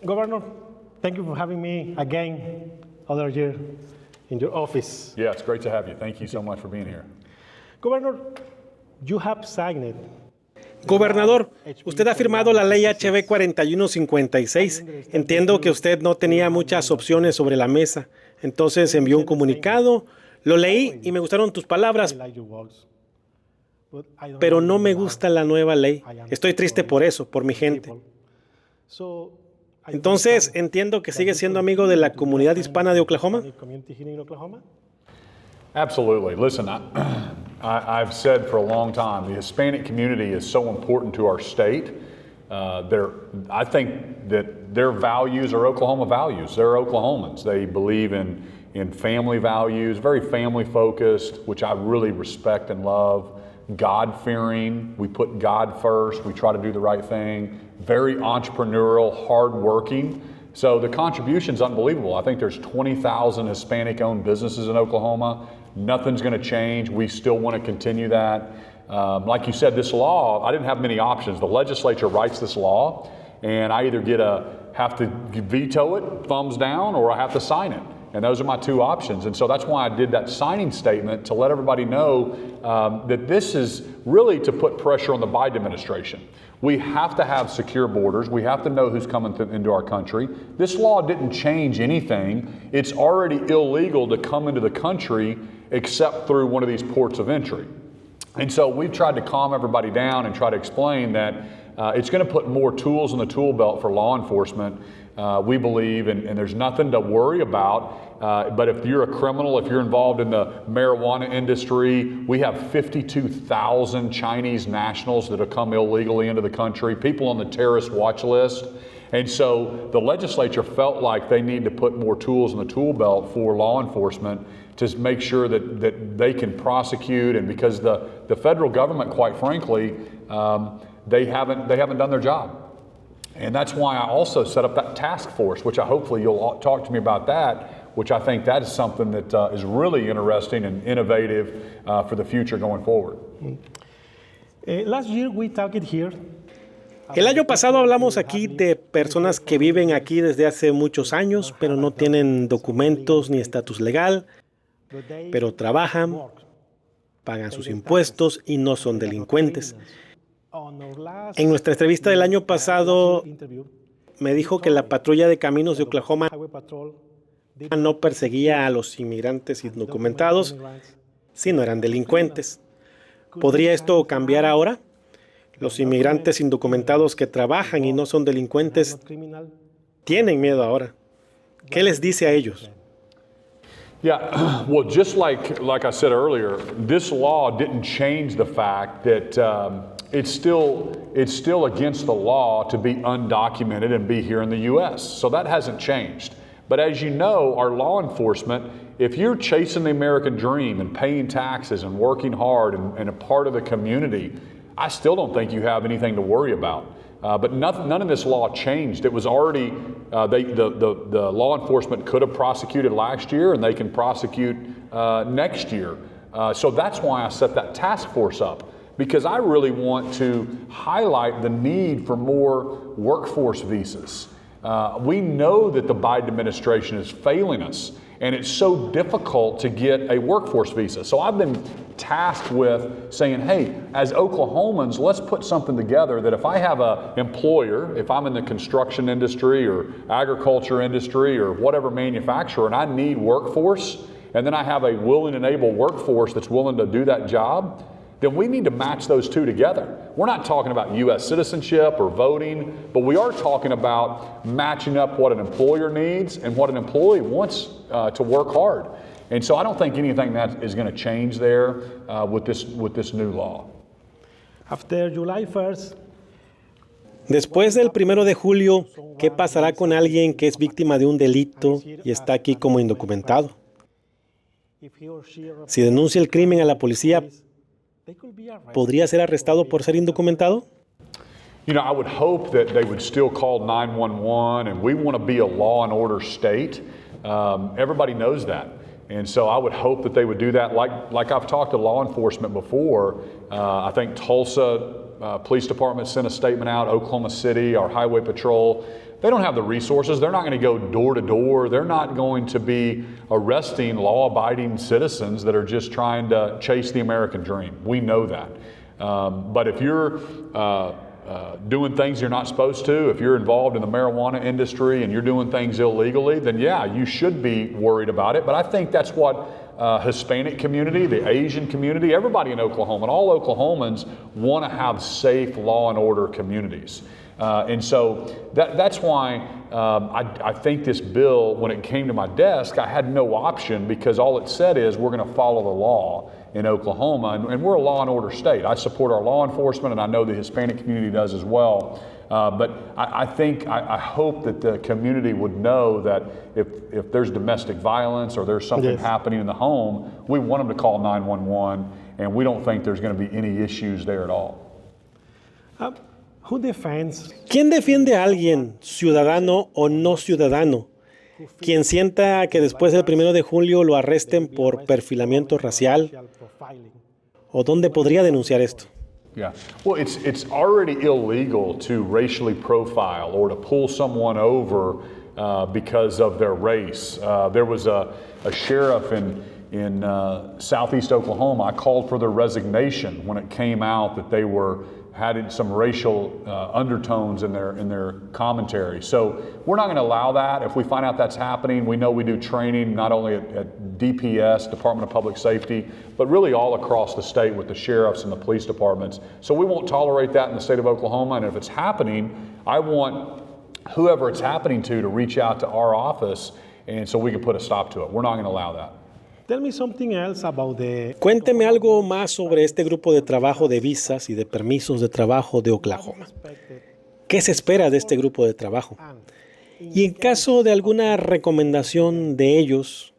Governor, thank you for having me again other year in your office. Yeah, it's great to have you. Thank you so much for being here. Governor, you have signed. Gobernador, usted ha firmado la ley HB 4156. Entiendo que usted no tenía muchas opciones sobre la mesa. Entonces envió un comunicado, lo leí y me gustaron tus palabras. Pero no me gusta la nueva ley. Estoy triste por eso, por mi gente. Entonces, entiendo que sigue siendo amigo de la comunidad hispana de Oklahoma. Absolutely. Listen, I've said for a long time, the Hispanic community is so important to our state. I think that their values are Oklahoma values. They're Oklahomans. They believe in family values, very family focused, which I really respect and love. God-fearing, we put God first, we try to do the right thing, very entrepreneurial, hard-working. So the contribution's unbelievable. I think there's 20,000 Hispanic-owned businesses in Oklahoma. Nothing's gonna change. We still wanna continue that. Like you said, this law, I didn't have many options. The legislature writes this law, and I either have to veto it, thumbs down, or I have to sign it. And those are my two options. And so that's why I did that signing statement, to let everybody know that this is really to put pressure on the Biden administration. We have to have secure borders. We have to know who's coming into our country. This law didn't change anything. It's already illegal to come into the country except through one of these ports of entry. And so we've tried to calm everybody down and try to explain that it's going to put more tools in the tool belt for law enforcement, we believe, and there's nothing to worry about. But if you're a criminal, if you're involved in the marijuana industry, we have 52,000 Chinese nationals that have come illegally into the country, people on the terrorist watch list. And so the legislature felt like they need to put more tools in the tool belt for law enforcement to make sure that they can prosecute, and because the federal government, quite frankly, they haven't done their job. And that's why I also set up that task force, which hopefully you'll talk to me about that, which I think that is something that is really interesting and innovative for the future going forward. Last year we talked here. El año pasado hablamos aquí de personas que viven aquí desde hace muchos años, pero no tienen documentos ni estatus legal, pero trabajan, pagan sus impuestos y no son delincuentes. En nuestra entrevista del año pasado me dijo que la patrulla de caminos de Oklahoma no perseguía a los inmigrantes indocumentados si no eran delincuentes. ¿Podría esto cambiar ahora? Los inmigrantes indocumentados que trabajan y no son delincuentes tienen miedo ahora. ¿Qué les dice a ellos? Yeah, well, just like I said earlier, this law didn't change the fact that it's still against the law to be undocumented and be here in the U.S. So that hasn't changed. But as you know, our law enforcement, if you're chasing the American dream and paying taxes and working hard and a part of the community, I still don't think you have anything to worry about. But none of this law changed. It was already, the law enforcement could have prosecuted last year, and they can prosecute next year. So that's why I set that task force up, because I really want to highlight the need for more workforce visas. We know that the Biden administration is failing us, and it's so difficult to get a workforce visa. So I've been tasked with saying, hey, as Oklahomans, let's put something together that if I have an employer, if I'm in the construction industry or agriculture industry or whatever manufacturer, and I need workforce, and then I have a willing and able workforce that's willing to do that job, then we need to match those two together. We're not talking about U.S. citizenship or voting, but we are talking about matching up what an employer needs and what an employee wants to work hard. And so I don't think anything that is going to change there with this new law. After July 1st, Después del 1 de julio, ¿qué pasará con alguien que es víctima de un delito y está aquí como indocumentado? Si denuncia el crimen a la policía, ¿podría ser arrestado por ser indocumentado? You know, I would hope that they would still call 911, and we want to be a law and order state. Everybody knows that. And so I would hope that they would do that. Like I've talked to law enforcement before, I think Tulsa Police Department sent a statement out, Oklahoma City, our highway patrol. they don't have the resources. They're not going to go door to door. They're not going to be arresting law-abiding citizens that are just trying to chase the American dream. We know that. But if you're doing things you're not supposed to, if you're involved in the marijuana industry and you're doing things illegally, then yeah, you should be worried about it. But I think that's what Hispanic community, the Asian community, everybody in Oklahoma, and all Oklahomans want to have safe law and order communities. And so that's why I think this bill, when it came to my desk, I had no option, because all it said is we're going to follow the law in Oklahoma, and we're a law and order state. I support our law enforcement, and I know the Hispanic community does as well. But I hope that the community would know that if there's domestic violence or there's something happening in the home, we want them to call 911, and we don't think there's going to be any issues there at all. ¿Quién defiende a alguien, ciudadano o no ciudadano, quien sienta que después del 1 de julio lo arresten por perfilamiento racial? ¿O dónde podría denunciar esto? Yeah, well, it's already illegal to racially profile or to pull someone over because of their race. There was a sheriff in southeast Oklahoma. I called for their resignation when it came out that they had some racial undertones in their commentary. So we're not going to allow that. If we find out that's happening, we know we do training not only at DPS, Department of Public Safety, but really all across the state with the sheriffs and the police departments. So we won't tolerate that in the state of Oklahoma. And if it's happening, I want whoever it's happening to reach out to our office, and so we can put a stop to it. We're not going to allow that. Cuénteme algo más sobre este grupo de trabajo de visas y de permisos de trabajo de Oklahoma. ¿Qué se espera de este grupo de trabajo? Y en caso de alguna recomendación de ellos,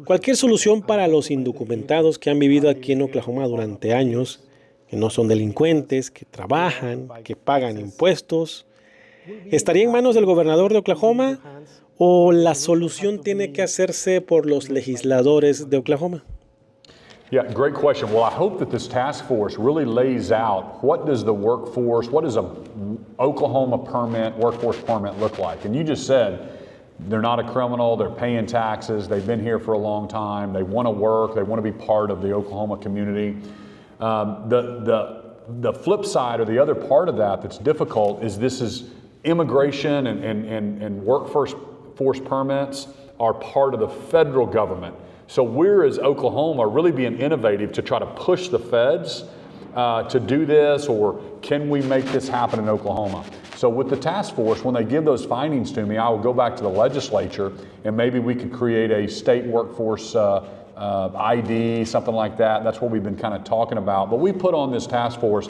cualquier solución para los indocumentados que han vivido aquí en Oklahoma durante años, que no son delincuentes, que trabajan, que pagan impuestos, ¿estaría en manos del gobernador de Oklahoma? ¿O la solución tiene que hacerse por los legisladores de Oklahoma? Yeah, great question. Well, I hope that this task force really lays out what does a Oklahoma workforce permit look like? And you just said they're not a criminal, they're paying taxes, they've been here for a long time, they want to work, they want to be part of the Oklahoma community. The flip side, or the other part of that that's difficult, is this is immigration and workforce permits are part of the federal government. So we're, as Oklahoma, really being innovative to try to push the feds to do this, or can we make this happen in Oklahoma? So with the task force, when they give those findings to me, I will go back to the legislature, and maybe we could create a state workforce ID, something like that. That's what we've been kind of talking about. But we put on this task force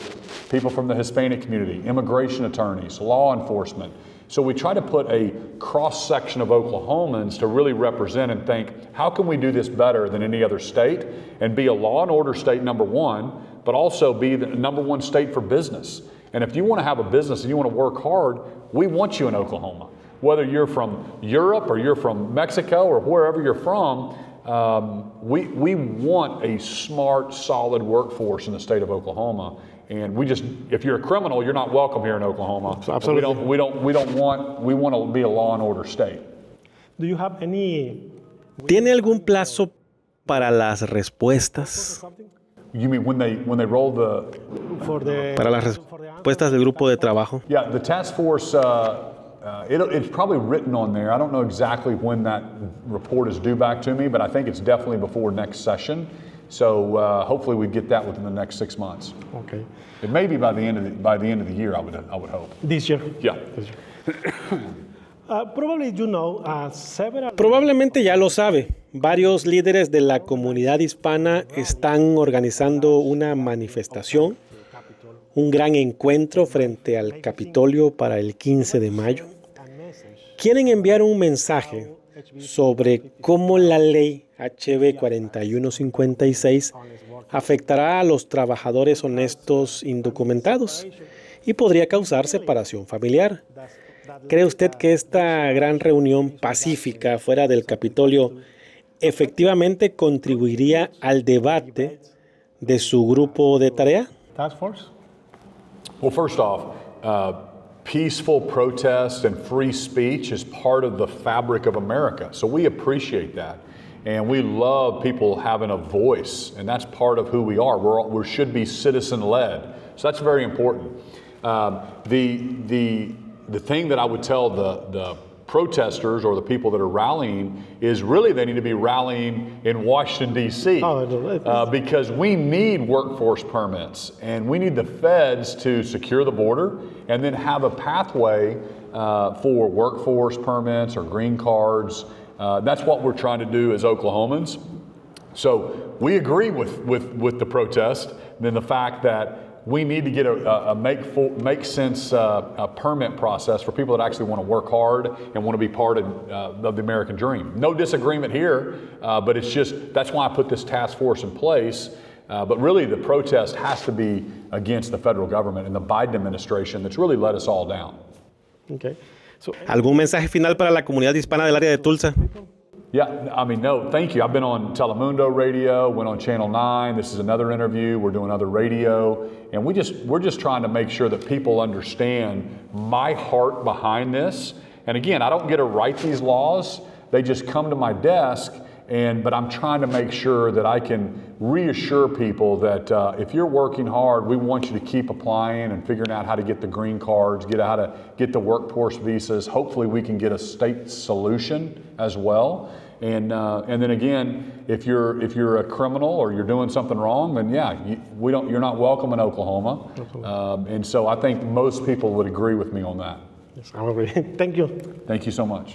people from the Hispanic community, immigration attorneys, law enforcement. So we try to put a cross-section of Oklahomans to really represent and think, how can we do this better than any other state and be a law and order state, number one, but also be the number one state for business. And if you want to have a business and you want to work hard, we want you in Oklahoma. Whether you're from Europe or you're from Mexico or wherever you're from, we want a smart, solid workforce in the state of Oklahoma. And if you're a criminal, you're not welcome here in Oklahoma. Absolutely. We want to be a law and order state. Do you have any? ¿Tiene algún plazo para las respuestas? You mean when they roll Para las respuestas del grupo de trabajo. Yeah, the task force, it's probably written on there. I don't know exactly when that report is due back to me, but I think it's definitely before next session. So hopefully we get that within the next 6 months. Okay. It may be by the end of the year. I would hope. This year. Yeah. Probablemente ya lo sabe. Varios líderes de la comunidad hispana están organizando una manifestación, un gran encuentro frente al Capitolio para el 15 de mayo. Quieren enviar un mensaje sobre cómo la ley HB 4156 afectará a los trabajadores honestos indocumentados y podría causar separación familiar. ¿Cree usted que esta gran reunión pacífica fuera del Capitolio efectivamente contribuiría al debate de su grupo de tarea? Task force? Well, first off, peaceful protest and free speech is part of the fabric of America. So we appreciate that. And we love people having a voice, and that's part of who we are. We should be citizen-led. So that's very important. The thing that I would tell the protesters or the people that are rallying is really they need to be rallying in Washington, D.C. Because we need workforce permits, and we need the feds to secure the border and then have a pathway for workforce permits or green cards. That's what we're trying to do as Oklahomans. So we agree with the protest, then the fact that we need to get a make sense permit process for people that actually want to work hard and want to be part of the American dream. No disagreement here, but it's just, that's why I put this task force in place. But really the protest has to be against the federal government and the Biden administration that's really let us all down. Okay. So, ¿Algún mensaje final para la comunidad hispana del área de Tulsa? Yeah, I mean, no, thank you. I've been on Telemundo radio, went on Channel 9. This is another interview. We're doing other radio. And we're just trying to make sure that people understand my heart behind this. And again, I don't get to write these laws. They just come to my desk. But I'm trying to make sure that I can reassure people that if you're working hard, we want you to keep applying and figuring out how to get the green cards, how to get the workforce visas. Hopefully we can get a state solution as well. And then again, if you're a criminal or you're doing something wrong, then yeah, you're not welcome in Oklahoma. And so I think most people would agree with me on that. Yes, I agree. Thank you. Thank you so much.